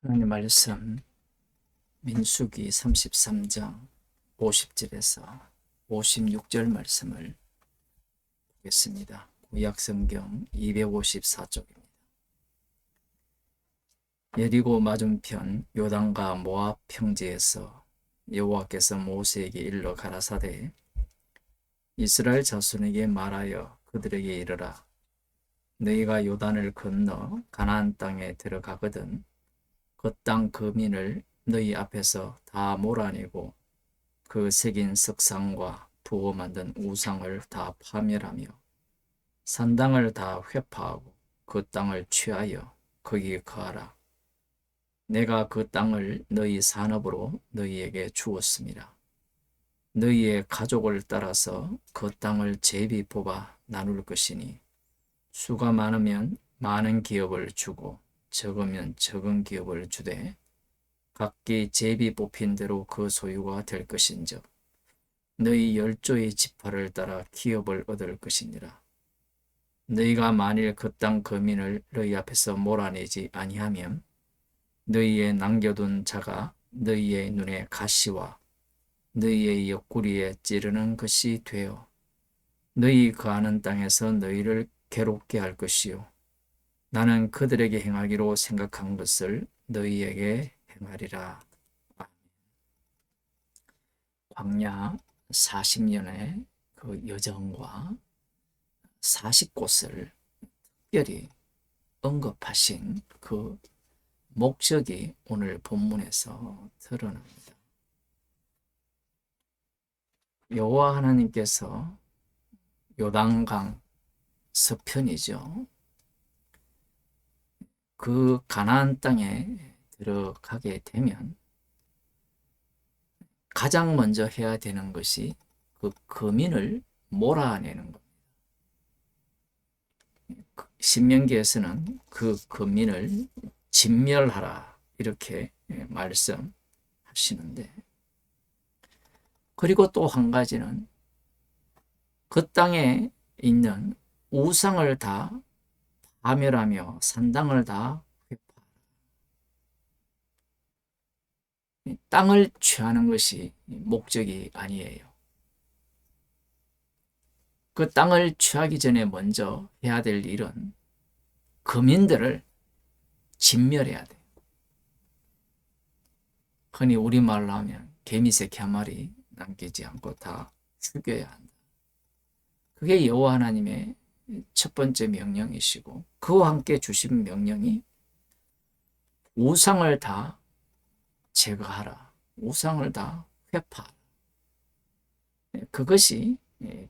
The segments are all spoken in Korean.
하나님 말씀 민수기 33장 50절에서 56절 말씀을 보겠습니다. 구약성경 254쪽입니다. 여리고 맞은편 요단과 모압 평지에서 여호와께서 모세에게 일러 가라사대 이스라엘 자손에게 말하여 그들에게 이르라 너희가 요단을 건너 가나안 땅에 들어가거든 그 땅 거민을 너희 앞에서 다 몰아내고 그 새긴 석상과 부어 만든 우상을 다 파멸하며 산당을 다 회파하고 그 땅을 취하여 거기에 거하라. 내가 그 땅을 너희 산업으로 너희에게 주었습니다. 너희의 가족을 따라서 그 땅을 제비 뽑아 나눌 것이니 수가 많으면 많은 기업을 주고 적으면 적은 기업을 주되 각기 제비 뽑힌 대로 그 소유가 될 것인즉 너희 열조의 지파를 따라 기업을 얻을 것이니라. 너희가 만일 그 땅 거민을 너희 앞에서 몰아내지 아니하면 너희의 남겨둔 자가 너희의 눈에 가시와 너희의 옆구리에 찌르는 것이 되어 너희 거하는 땅에서 너희를 괴롭게 할 것이요 나는 그들에게 행하기로 생각한 것을 너희에게 행하리라. 광야 40년의 그 여정과 40곳을 특별히 언급하신 그 목적이 오늘 본문에서 드러납니다. 여호와 하나님께서 요단강 서편이죠. 그 가나안 땅에 들어가게 되면 가장 먼저 해야 되는 것이 그 거민을 몰아내는 겁니다. 신명기에서는 그 거민을 진멸하라 이렇게 말씀하시는데 그리고 또 한 가지는 그 땅에 있는 우상을 다 파멸하며 산당을 다 회파하라. 땅을 취하는 것이 목적이 아니에요. 그 땅을 취하기 전에 먼저 해야 될 일은 거민들을 진멸해야 돼요. 흔히 우리말로 하면 개미새끼 한 마리 남기지 않고 다 죽여야 한다. 그게 여호와 하나님의 첫 번째 명령이시고 그와 함께 주신 명령이 우상을 다 제거하라. 우상을 다 회파하라. 그것이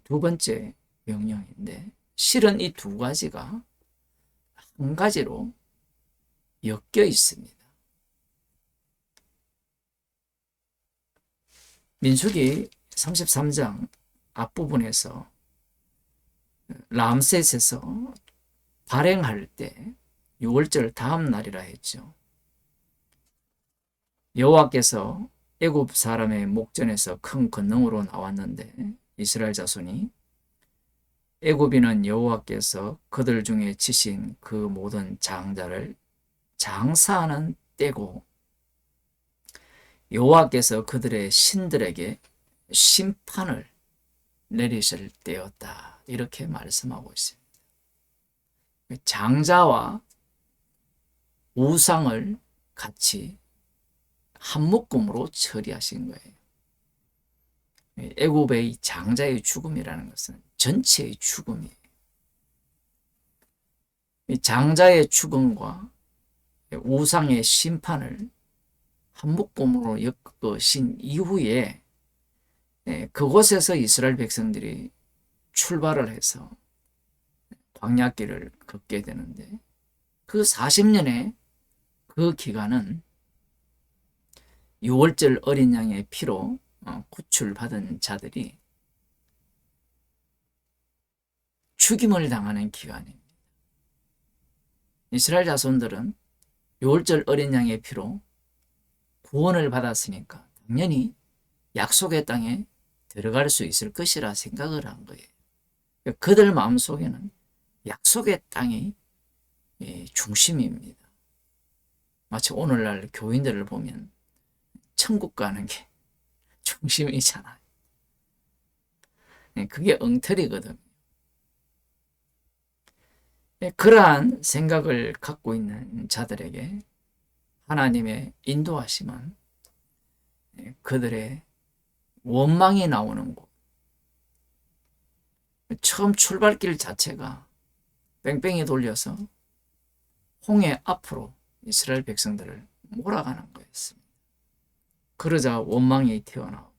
두 번째 명령인데 실은 이 두 가지가 한 가지로 엮여 있습니다. 민수기 33장 앞부분에서 람셋에서 발행할 때 6월절 다음 날이라 했죠. 여호와께서 애굽 사람의 목전에서 큰 권능으로 나왔는데 이스라엘 자손이 애굽인은 여호와께서 그들 중에 치신 그 모든 장자를 장사하는 때고 여호와께서 그들의 신들에게 심판을 내리실 때였다. 이렇게 말씀하고 있습니다. 장자와 우상을 같이 한 묶음으로 처리하신 거예요. 애굽의 장자의 죽음이라는 것은 전체의 죽음이에요. 장자의 죽음과 우상의 심판을 한 묶음으로 엮으신 이후에 그곳에서 이스라엘 백성들이 출발을 해서 광야길을 걷게 되는데 그 40년의 그 기간은 6월절 어린 양의 피로 구출받은 자들이 죽임을 당하는 기간입니다. 이스라엘 자손들은 6월절 어린 양의 피로 구원을 받았으니까 당연히 약속의 땅에 들어갈 수 있을 것이라 생각을 한 거예요. 그들 마음속에는 약속의 땅이 중심입니다. 마치 오늘날 교인들을 보면 천국 가는 게 중심이잖아요. 그게 엉터리거든. 그러한 생각을 갖고 있는 자들에게 하나님의 인도하심은 그들의 원망이 나오는 곳, 처음 출발길 자체가 뺑뺑이 돌려서 홍해 앞으로 이스라엘 백성들을 몰아가는 거였습니다. 그러자 원망이 튀어나오고,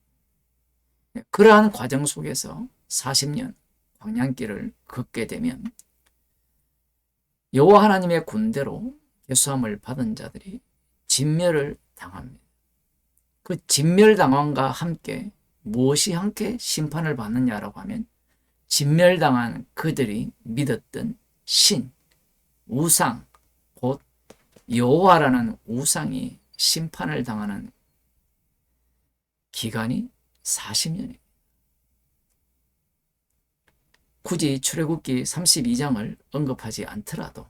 그러한 과정 속에서 40년 광야길을 걷게 되면 여호와 하나님의 군대로 계수함을 받은 자들이 진멸을 당합니다. 그 진멸당함과 함께 무엇이 함께 심판을 받느냐라고 하면 진멸당한 그들이 믿었던 신, 우상, 곧 여호와라는 우상이 심판을 당하는 기간이 40년입니다. 굳이 출애굽기 32장을 언급하지 않더라도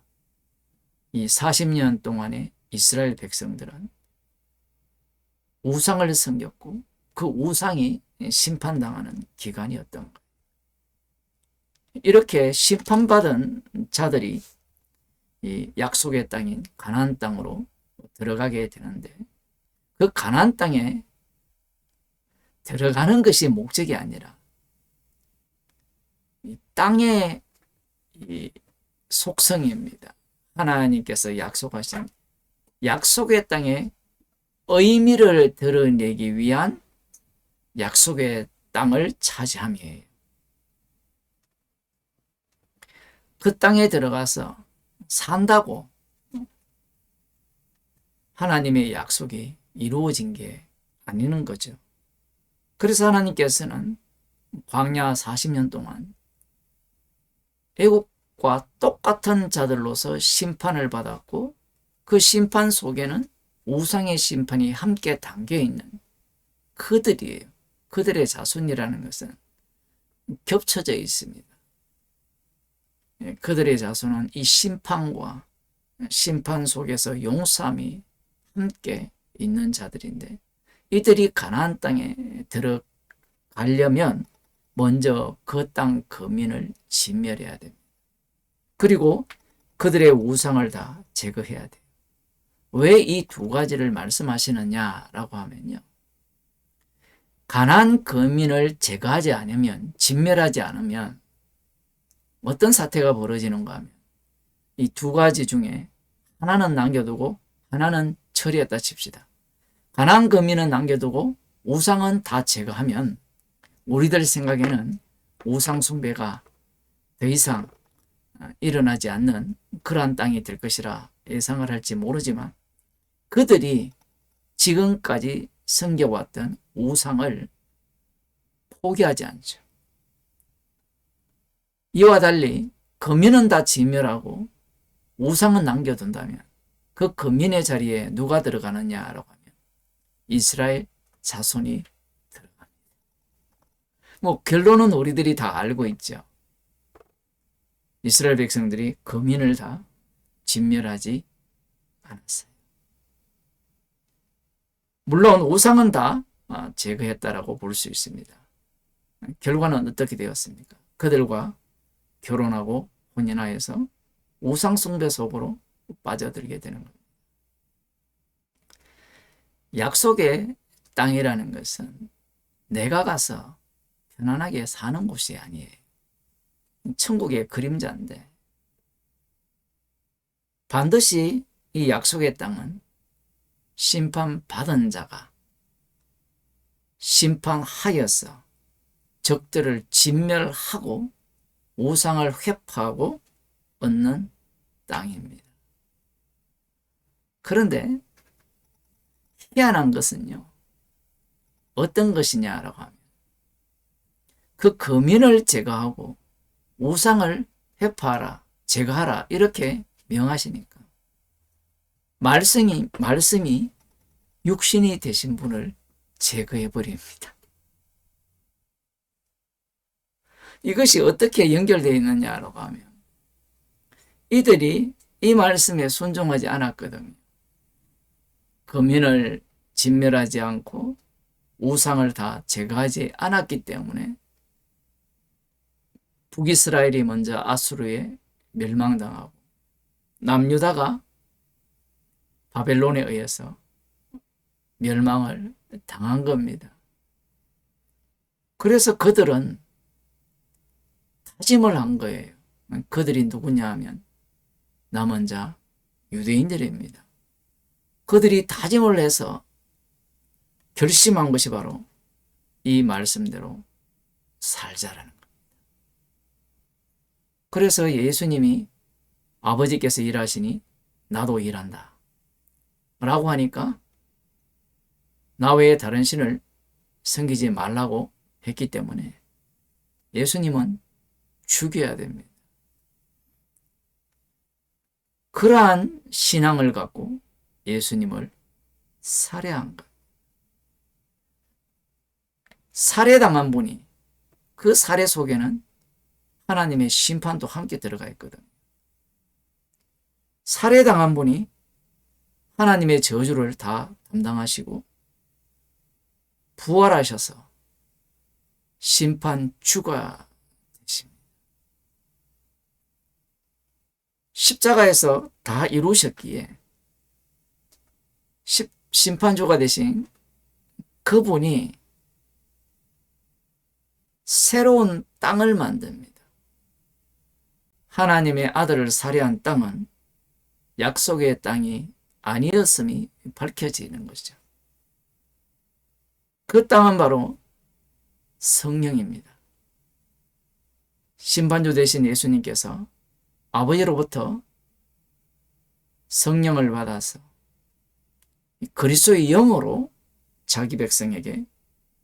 이 40년 동안의 이스라엘 백성들은 우상을 섬겼고 그 우상이 심판당하는 기간이었던 거예요. 이렇게 심판받은 자들이 이 약속의 땅인 가나안 땅으로 들어가게 되는데, 그 가나안 땅에 들어가는 것이 목적이 아니라 이 땅의 이 속성입니다. 하나님께서 약속하신 약속의 땅에 의미를 드러내기 위한 약속의 땅을 차지함이에요. 그 땅에 들어가서 산다고 하나님의 약속이 이루어진 게 아니는 거죠. 그래서 하나님께서는 광야 40년 동안 애국과 똑같은 자들로서 심판을 받았고, 그 심판 속에는 우상의 심판이 함께 담겨 있는 그들이에요. 그들의 자손이라는 것은 겹쳐져 있습니다. 그들의 자손은 이 심판과 심판 속에서 용서함이 함께 있는 자들인데, 이들이 가나안 땅에 들어가려면 먼저 그 땅 거민을 진멸해야 됩니다. 그리고 그들의 우상을 다 제거해야 돼요. 왜 이 두 가지를 말씀하시느냐라고 하면요, 가나안 거민을 제거하지 않으면, 진멸하지 않으면 어떤 사태가 벌어지는가 하면 이 두 가지 중에 하나는 남겨두고 하나는 처리했다 칩시다. 가나안 거민은 남겨두고 우상은 다 제거하면 우리들 생각에는 우상 숭배가 더 이상 일어나지 않는 그러한 땅이 될 것이라 예상을 할지 모르지만, 그들이 지금까지 섬겨왔던 우상을 포기하지 않죠. 이와 달리 거민은 다 진멸하고 우상은 남겨둔다면 그 거민의 자리에 누가 들어가느냐라고 하면 이스라엘 자손이 들어갑니다. 결론은 우리들이 다 알고 있죠. 이스라엘 백성들이 거민을 다 진멸하지 않았어요. 물론 우상은 다 제거했다라고 볼 수 있습니다. 결과는 어떻게 되었습니까? 그들과 결혼하고 혼인하여서 우상 숭배 속으로 빠져들게 되는 겁니다. 약속의 땅이라는 것은 내가 가서 편안하게 사는 곳이 아니에요. 천국의 그림자인데, 반드시 이 약속의 땅은 심판받은 자가 심판하여서 적들을 진멸하고 우상을 회파하고 얻는 땅입니다. 그런데 희한한 것은요, 어떤 것이냐라고 하면 그 거민을 제거하고 우상을 회파하라, 제거하라 이렇게 명하시니까 말씀이 육신이 되신 분을 제거해버립니다. 이것이 어떻게 연결되어 있느냐라고 하면 이들이 이 말씀에 순종하지 않았거든요. 거민을 진멸하지 않고 우상을 다 제거하지 않았기 때문에 북이스라엘이 먼저 아수르에 멸망당하고 남유다가 바벨론에 의해서 멸망을 당한 겁니다. 그래서 그들은 다짐을 한 거예요. 그들이 누구냐 하면 남은 자 유대인들입니다. 그들이 다짐을 해서 결심한 것이 바로 이 말씀대로 살자라는 겁니다. 그래서 예수님이 아버지께서 일하시니 나도 일한다 라고 하니까 나 외에 다른 신을 섬기지 말라고 했기 때문에 예수님은 죽여야 됩니다. 그러한 신앙을 갖고 예수님을 살해한 것. 살해당한 분이 그 살해 속에는 하나님의 심판도 함께 들어가 있거든. 살해당한 분이 하나님의 저주를 다 담당하시고 부활하셔서 심판 주가 되십니다. 십자가에서 다 이루셨기에 심판주가 되신 그분이 새로운 땅을 만듭니다. 하나님의 아들을 살해한 땅은 약속의 땅이 아니었음이 밝혀지는 것이죠. 그 땅은 바로 성령입니다. 심판주 되신 예수님께서 아버지로부터 성령을 받아서 그리스도의 영으로 자기 백성에게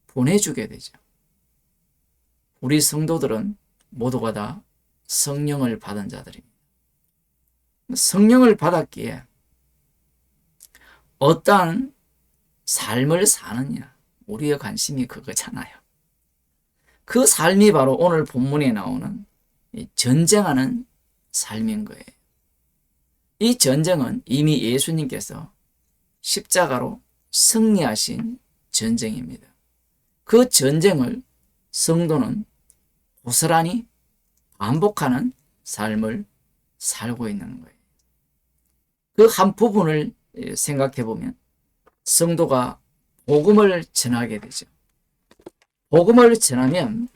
보내주게 되죠. 우리 성도들은 모두가 다 성령을 받은 자들입니다. 성령을 받았기에 어떠한 삶을 사느냐, 우리의 관심이 그거잖아요. 그 삶이 바로 오늘 본문에 나오는 전쟁하는 삶인 거예요. 이 전쟁은 이미 예수님께서 십자가로 승리하신 전쟁입니다. 그 전쟁을 성도는 고스란히 반복하는 삶을 살고 있는 거예요. 그 한 부분을 생각해 보면 성도가 복음을 전하게 되죠. 복음을 전하면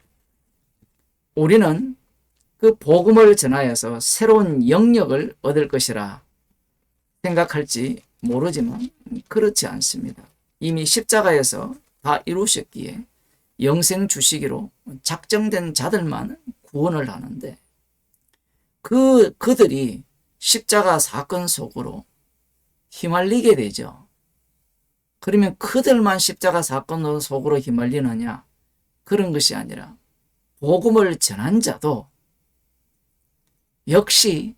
우리는 그 복음을 전하여서 새로운 영역을 얻을 것이라 생각할지 모르지만 그렇지 않습니다. 이미 십자가에서 다 이루셨기에 영생 주시기로 작정된 자들만 구원을 하는데 그들이 십자가 사건 속으로 휘말리게 되죠. 그러면 그들만 십자가 사건 속으로 휘말리느냐? 그런 것이 아니라 복음을 전한 자도 역시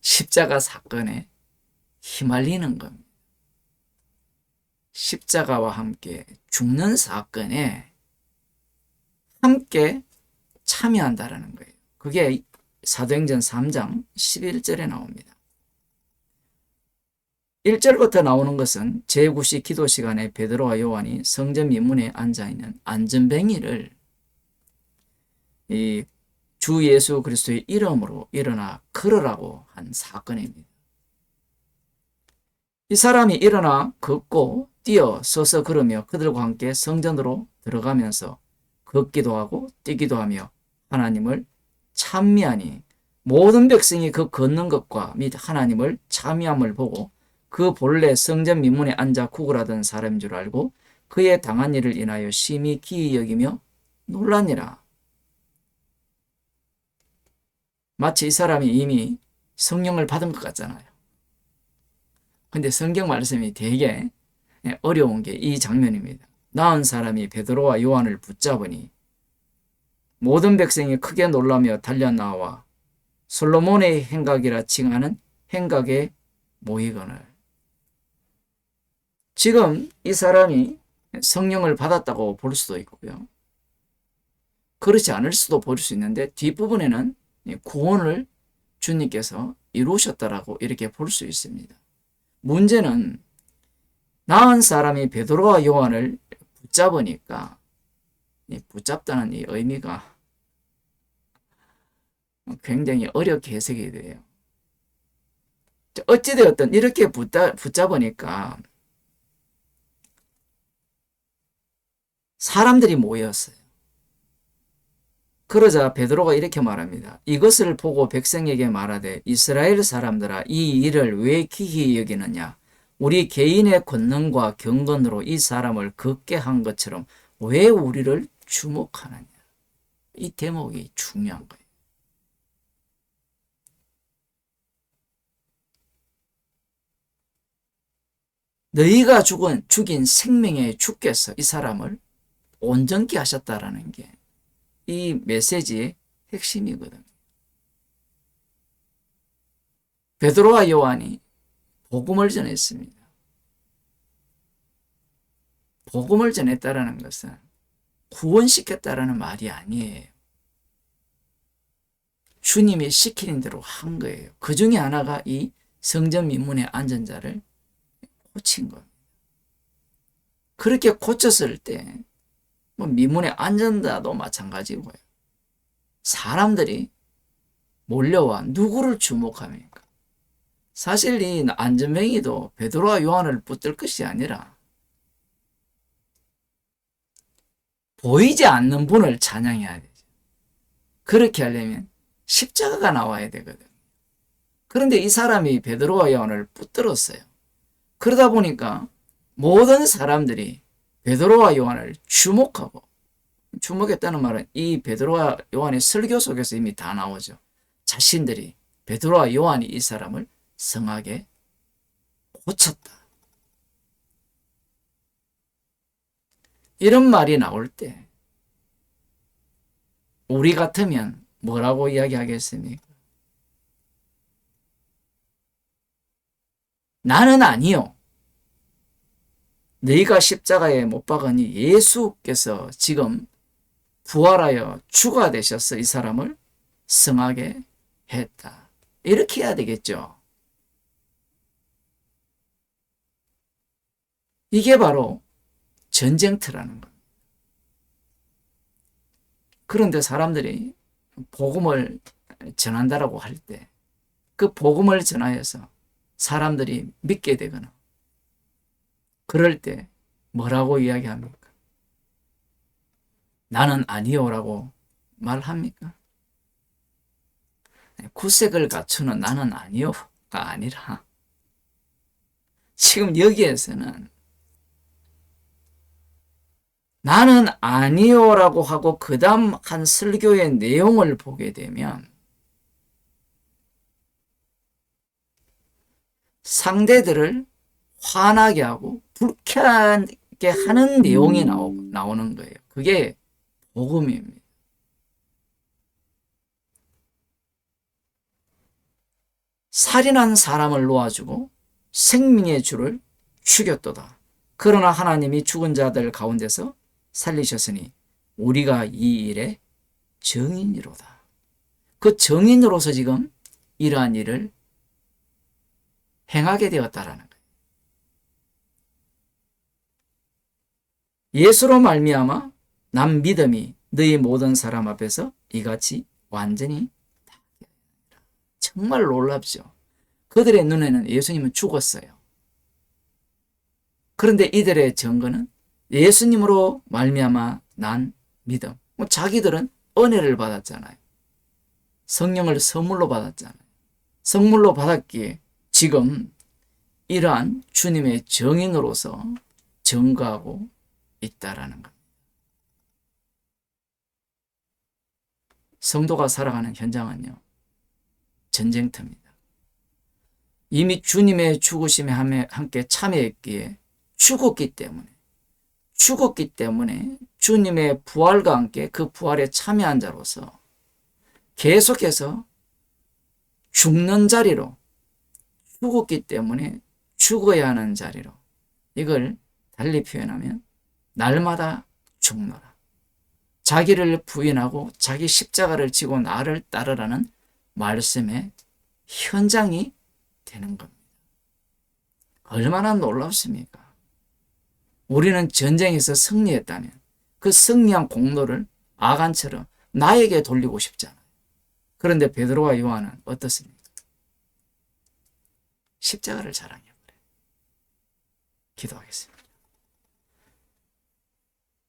십자가 사건에 휘말리는 겁니다. 십자가와 함께 죽는 사건에 함께 참여한다라는 거예요. 그게 사도행전 3장 11절에 나옵니다. 1절부터 나오는 것은 제9시 기도 시간에 베드로와 요한이 성전 민문에 앉아있는 안전뱅이를 이 주 예수 그리스도의 이름으로 일어나 걸으라고 한 사건입니다. 이 사람이 일어나 걷고 뛰어 서서 걸으며 그들과 함께 성전으로 들어가면서 걷기도 하고 뛰기도 하며 하나님을 찬미하니 모든 백성이 그 걷는 것과 및 하나님을 찬미함을 보고 그 본래 성전 민문에 앉아 구걸하던 사람인 줄 알고 그의 당한 일을 인하여 심히 기이 여기며 놀라니라. 마치 이 사람이 이미 성령을 받은 것 같잖아요. 근데 성경 말씀이 되게 어려운 게 이 장면입니다. 나은 사람이 베드로와 요한을 붙잡으니 모든 백성이 크게 놀라며 달려나와 솔로몬의 행각이라 칭하는 행각에 모이거늘. 지금 이 사람이 성령을 받았다고 볼 수도 있고요. 그렇지 않을 수도 볼 수 있는데 뒷부분에는 구원을 주님께서 이루셨다라고 이렇게 볼 수 있습니다. 문제는 나은 사람이 베드로와 요한을 붙잡으니까 이 붙잡다는 이 의미가 굉장히 어렵게 해석이 돼요. 어찌되었든 이렇게 붙잡으니까 사람들이 모였어요. 그러자 베드로가 이렇게 말합니다. 이것을 보고 백성에게 말하되 이스라엘 사람들아 이 일을 왜 기히 여기느냐? 우리 개인의 권능과 경건으로 이 사람을 걷게 한 것처럼 왜 우리를 주목하느냐? 이 대목이 중요한 거예요. 너희가 죽인 생명의 주께서 이 사람을 온전케 하셨다라는 게 이 메시지의 핵심이거든요. 베드로와 요한이 복음을 전했습니다. 복음을 전했다라는 것은 구원시켰다라는 말이 아니에요. 주님이 시키는 대로 한 거예요. 그 중에 하나가 이 성전 민문에 앉은 자를 고친 겁니다. 그렇게 고쳤을 때 민문에 앉은다도 마찬가지고요. 사람들이 몰려와 누구를 주목합니까? 사실 이 안전뱅이도 베드로와 요한을 붙들 것이 아니라 보이지 않는 분을 찬양해야 되죠. 그렇게 하려면 십자가가 나와야 되거든요. 그런데 이 사람이 베드로와 요한을 붙들었어요. 그러다 보니까 모든 사람들이 베드로와 요한을 주목했다는 말은 이 베드로와 요한의 설교 속에서 이미 다 나오죠. 자신들이 베드로와 요한이 이 사람을 성하게 고쳤다. 이런 말이 나올 때 우리 같으면 뭐라고 이야기하겠습니까? 나는 아니요. 너희가 십자가에 못 박으니 예수께서 지금 부활하여 주가 되셔서 이 사람을 성하게 했다. 이렇게 해야 되겠죠. 이게 바로 전쟁터라는 겁니다. 그런데 사람들이 복음을 전한다라고 할 때 그 복음을 전하여서 사람들이 믿게 되거나 그럴 때 뭐라고 이야기합니까? 나는 아니요라고 말합니까? 구색을 갖추는 나는 아니요가 아니라 지금 여기에서는 나는 아니요라고 하고 그 다음 한 설교의 내용을 보게 되면 상대들을 화나게 하고 불쾌하게 하는 내용이 나오는 거예요. 그게 복음입니다. 살인한 사람을 놓아주고 생명의 주를 죽였도다. 그러나 하나님이 죽은 자들 가운데서 살리셨으니 우리가 이 일의 증인이로다. 그 증인으로서 지금 이러한 일을 행하게 되었다라는 거예요. 예수로 말미암아 난 믿음이 너희 모든 사람 앞에서 이같이 완전히 정말 놀랍죠. 그들의 눈에는 예수님은 죽었어요. 그런데 이들의 증거는 예수님으로 말미암아 난 믿음. 자기들은 은혜를 받았잖아요. 성령을 선물로 받았잖아요. 선물로 받았기에 지금 이러한 주님의 증인으로서 증거하고 있다라는 것. 성도가 살아가는 현장은요, 전쟁터입니다. 이미 주님의 죽으심에 함께 참여했기에 죽었기 때문에 주님의 부활과 함께 그 부활에 참여한 자로서 계속해서 죽는 자리로, 죽었기 때문에 죽어야 하는 자리로, 이걸 달리 표현하면 날마다 죽노라. 자기를 부인하고 자기 십자가를 지고 나를 따르라는 말씀의 현장이 되는 겁니다. 얼마나 놀랍습니까? 우리는 전쟁에서 승리했다면 그 승리한 공로를 아간처럼 나에게 돌리고 싶잖아요. 그런데 베드로와 요한은 어떻습니까? 십자가를 자랑해버려요. 기도하겠습니다.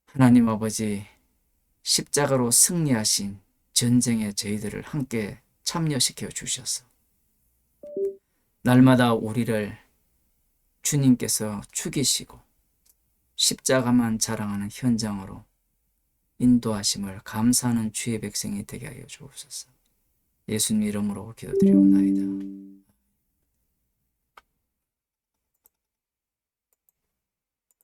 하나님 아버지, 십자가로 승리하신 전쟁에 저희들을 함께 참여시켜 주셔서 날마다 우리를 주님께서 죽이시고 십자가만 자랑하는 현장으로 인도하심을 감사하는 주의 백성이 되게 하여 주옵소서. 예수님 이름으로 기도드리옵나이다.